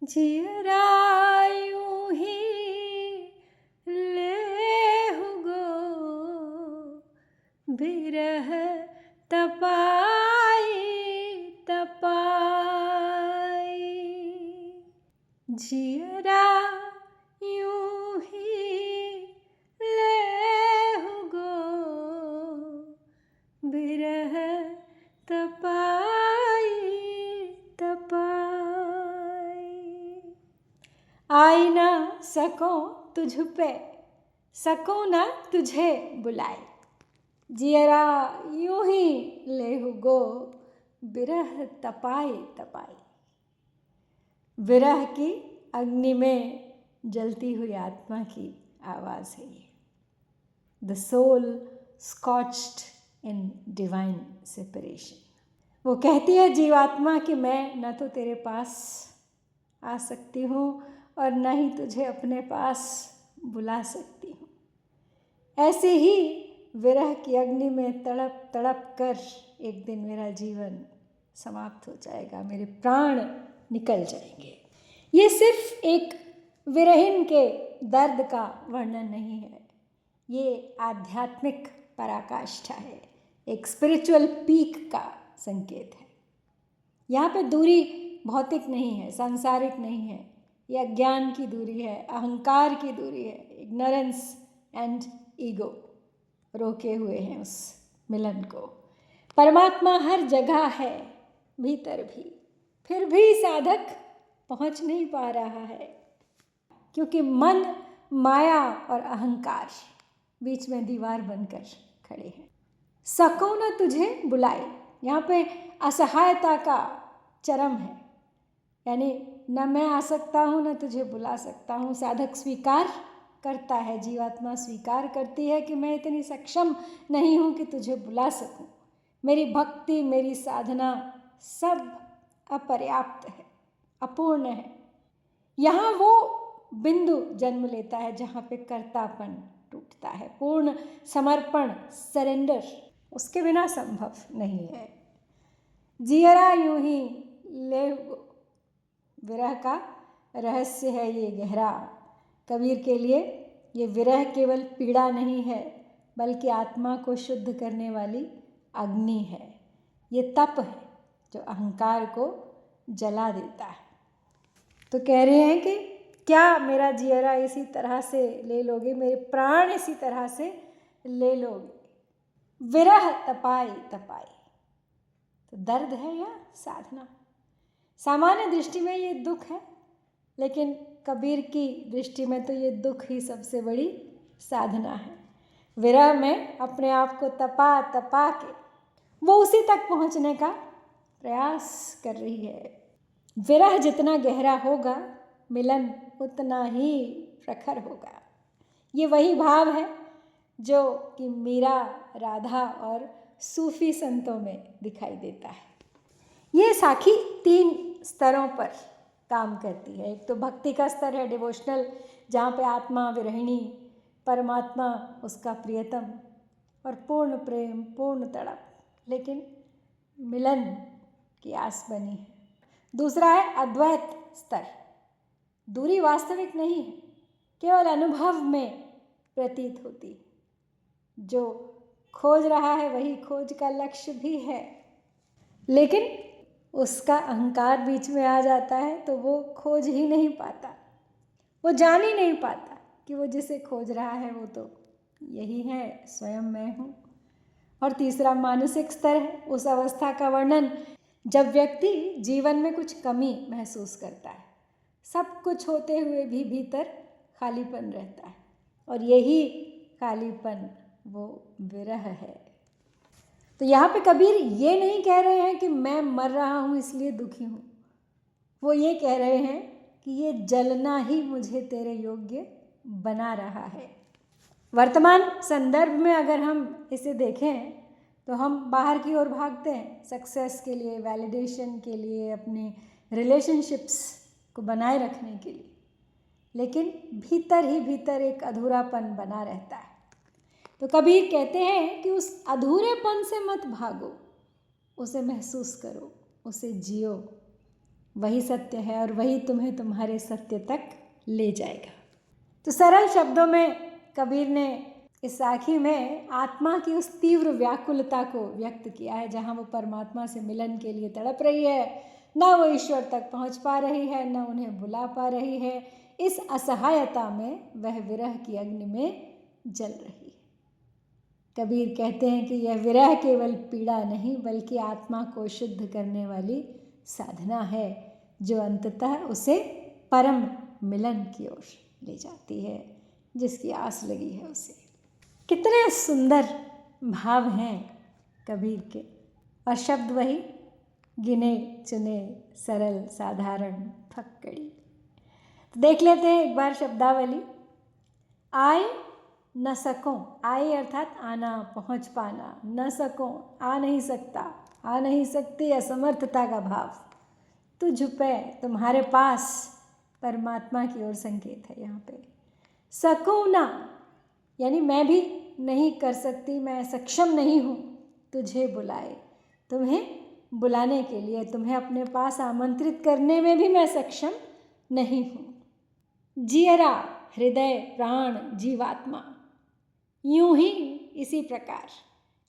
जियरा यूं ही लेहु गो, बिरह तपाई तपाई। जियरा यूं ही लेहु गो, बिरह तपाई तपाई। आई ना सको तुझ पे, सको ना तुझे बुलाए, जियरा यूं ही लेहु गो, बिरह तपाई तपाई। विरह की अग्नि में जलती हुई आत्मा की आवाज़ है ये। The soul scorched in divine separation. वो कहती है जीवात्मा कि मैं न तो तेरे पास आ सकती हूँ और न ही तुझे अपने पास बुला सकती हूँ। ऐसे ही विरह की अग्नि में तड़प तड़प कर एक दिन मेरा जीवन समाप्त हो जाएगा, मेरे प्राण निकल जाएंगे। ये सिर्फ एक विरहीन के दर्द का वर्णन नहीं है, ये आध्यात्मिक पराकाष्ठा है, एक स्पिरिचुअल पीक का संकेत है। यहाँ पे दूरी भौतिक नहीं है, सांसारिक नहीं है, ये अज्ञान की दूरी है, अहंकार की दूरी है, इग्नोरेंस एंड ईगो रोके हुए हैं उस मिलन को। परमात्मा हर जगह है, भीतर भी, फिर भी साधक पहुंच नहीं पा रहा है, क्योंकि मन, माया और अहंकार बीच में दीवार बनकर खड़े हैं। सको न तुझे बुलाए, यहाँ पे असहायता का चरम है, यानी न मैं आ सकता हूँ न तुझे बुला सकता हूँ। साधक स्वीकार करता है, जीवात्मा स्वीकार करती है कि मैं इतनी सक्षम नहीं हूँ कि तुझे बुला सकूँ। मेरी भक्ति, मेरी साधना सब अपर्याप्त है, अपूर्ण है। यहाँ वो बिंदु जन्म लेता है जहाँ पे कर्तापन टूटता है, पूर्ण समर्पण, सरेंडर उसके बिना संभव नहीं है। जियरा यूं ही ले, विरह का रहस्य है ये गहरा। कबीर के लिए ये विरह केवल पीड़ा नहीं है, बल्कि आत्मा को शुद्ध करने वाली अग्नि है। ये तप है जो अहंकार को जला देता है। तो कह रहे हैं कि क्या मेरा जियरा इसी तरह से ले लोगे, मेरे प्राण इसी तरह से ले लोगे। विरह तपाई तपाई, तो दर्द है या साधना। सामान्य दृष्टि में ये दुख है, लेकिन कबीर की दृष्टि में तो ये दुख ही सबसे बड़ी साधना है। विरह में अपने आप को तपा तपा के वो उसी तक पहुंचने का प्रयास कर रही है। विरह जितना गहरा होगा, मिलन उतना ही प्रखर होगा। ये वही भाव है जो कि मीरा, राधा और सूफी संतों में दिखाई देता है। ये साखी 3 स्तरों पर काम करती है। एक तो भक्ति का स्तर है, डिवोशनल, जहाँ पे आत्मा विरहिणी, परमात्मा उसका प्रियतम और पूर्ण प्रेम, पूर्ण तड़प, लेकिन मिलन की आस बनी है। दूसरा है अद्वैत स्तर, दूरी वास्तविक नहीं है, केवल अनुभव में प्रतीत होती। जो खोज रहा है वही खोज का लक्ष्य भी है, लेकिन उसका अहंकार बीच में आ जाता है तो वो खोज ही नहीं पाता, वो जान ही नहीं पाता कि वो जिसे खोज रहा है वो तो यही है, स्वयं मैं हूँ। और तीसरा मानसिक स्तर है, उस अवस्था का वर्णन जब व्यक्ति जीवन में कुछ कमी महसूस करता है, सब कुछ होते हुए भी भीतर खालीपन रहता है, और यही खालीपन वो विरह है। तो यहाँ पे कबीर ये नहीं कह रहे हैं कि मैं मर रहा हूँ इसलिए दुखी हूँ, वो ये कह रहे हैं कि ये जलना ही मुझे तेरे योग्य बना रहा है। वर्तमान संदर्भ में अगर हम इसे देखें तो हम बाहर की ओर भागते हैं, सक्सेस के लिए, वैलिडेशन के लिए, अपने रिलेशनशिप्स को बनाए रखने के लिए, लेकिन भीतर ही भीतर एक अधूरापन बना रहता है। तो कबीर कहते हैं कि उस अधूरेपन से मत भागो, उसे महसूस करो, उसे जियो। वही सत्य है और वही तुम्हें तुम्हारे सत्य तक ले जाएगा। तो सरल शब्दों में कबीर ने इस साखी में आत्मा की उस तीव्र व्याकुलता को व्यक्त किया है, जहाँ वो परमात्मा से मिलन के लिए तड़प रही है, न वो ईश्वर तक पहुँच पा रही है, न उन्हें बुला पा रही है। इस असहायता में वह विरह की अग्नि में जल रही है। कबीर कहते हैं कि यह विरह केवल पीड़ा नहीं बल्कि आत्मा को शुद्ध करने वाली साधना है, जो अंततः उसे परम मिलन की ओर ले जाती है, जिसकी आस लगी है उसे। कितने सुंदर भाव हैं कबीर के, और शब्द वही गिने चुने सरल साधारण फक्कड़ी। तो देख लेते हैं एक बार शब्दावली। आए न सकों, आए अर्थात आना, पहुँच पाना, न सकों आ नहीं सकता, आ नहीं सकती, असमर्थता का भाव। तू झुपे तुम्हारे पास, परमात्मा की ओर संकेत है यहाँ पे। सकूं ना यानी मैं भी नहीं कर सकती, मैं सक्षम नहीं हूँ तुझे बुलाए, तुम्हें बुलाने के लिए, तुम्हें अपने पास आमंत्रित करने में भी मैं सक्षम नहीं हूँ। जियरा हृदय प्राण जीवात्मा, यूं ही इसी प्रकार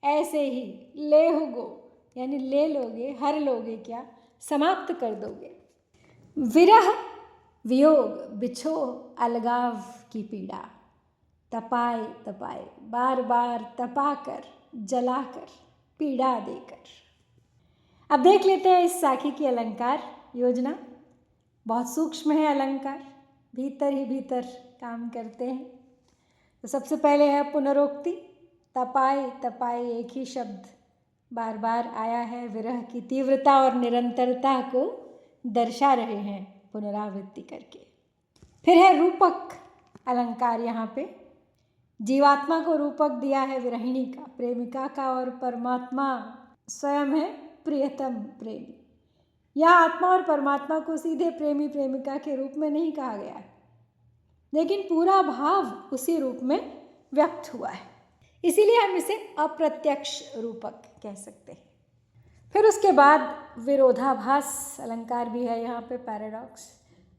ऐसे ही ले होगो यानी ले लोगे, हर लोगे क्या, समाप्त कर दोगे। विरह वियोग बिछोह अलगाव की पीड़ा, तपाए तपाए बार बार तपाकर जलाकर पीड़ा देकर। अब देख लेते हैं इस साखी की अलंकार योजना। बहुत सूक्ष्म है अलंकार, भीतर ही भीतर काम करते हैं। तो सबसे पहले है पुनरोक्ति। तपाए तपाए एक ही शब्द बार बार आया है, विरह की तीव्रता और निरंतरता को दर्शा रहे हैं पुनरावृत्ति करके। फिर है रूपक अलंकार। यहाँ पे जीवात्मा को रूपक दिया है विरहिणी का, प्रेमिका का, और परमात्मा स्वयं है प्रियतम प्रेमी। यह आत्मा और परमात्मा को सीधे प्रेमी प्रेमिका के रूप में नहीं कहा गया है, लेकिन पूरा भाव उसी रूप में व्यक्त हुआ है, इसीलिए हम इसे अप्रत्यक्ष रूपक कह सकते हैं। फिर उसके बाद विरोधाभास अलंकार भी है यहाँ पे, पैराडॉक्स।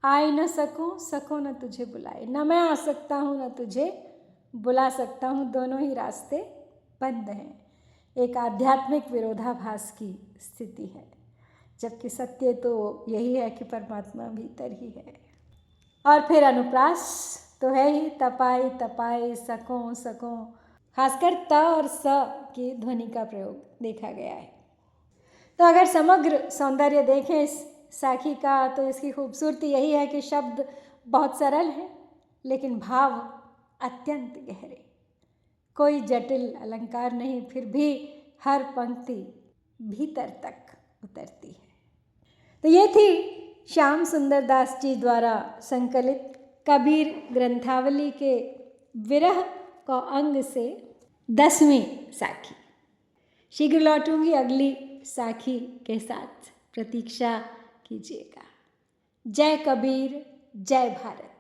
आए न सकूं, सको न तुझे बुलाए, न मैं आ सकता हूँ न तुझे बुला सकता हूँ, दोनों ही रास्ते बंद हैं। एक आध्यात्मिक विरोधाभास की स्थिति है, जबकि सत्य तो यही है कि परमात्मा भीतर ही है। और फिर अनुप्रास तो है ही, तपाए तपाए सकों सकों, खासकर त और स की ध्वनि का प्रयोग देखा गया है। तो अगर समग्र सौंदर्य देखें इस साखी का, तो इसकी खूबसूरती यही है कि शब्द बहुत सरल है, लेकिन भाव अत्यंत गहरे। कोई जटिल अलंकार नहीं, फिर भी हर पंक्ति भीतर तक उतरती है। तो ये थी श्याम सुंदर दास जी द्वारा संकलित कबीर ग्रंथावली के विरह का अंग से 10वीं साखी। शीघ्र लौटूंगी अगली साखी के साथ, प्रतीक्षा कीजिएगा। जय कबीर, जय भारत।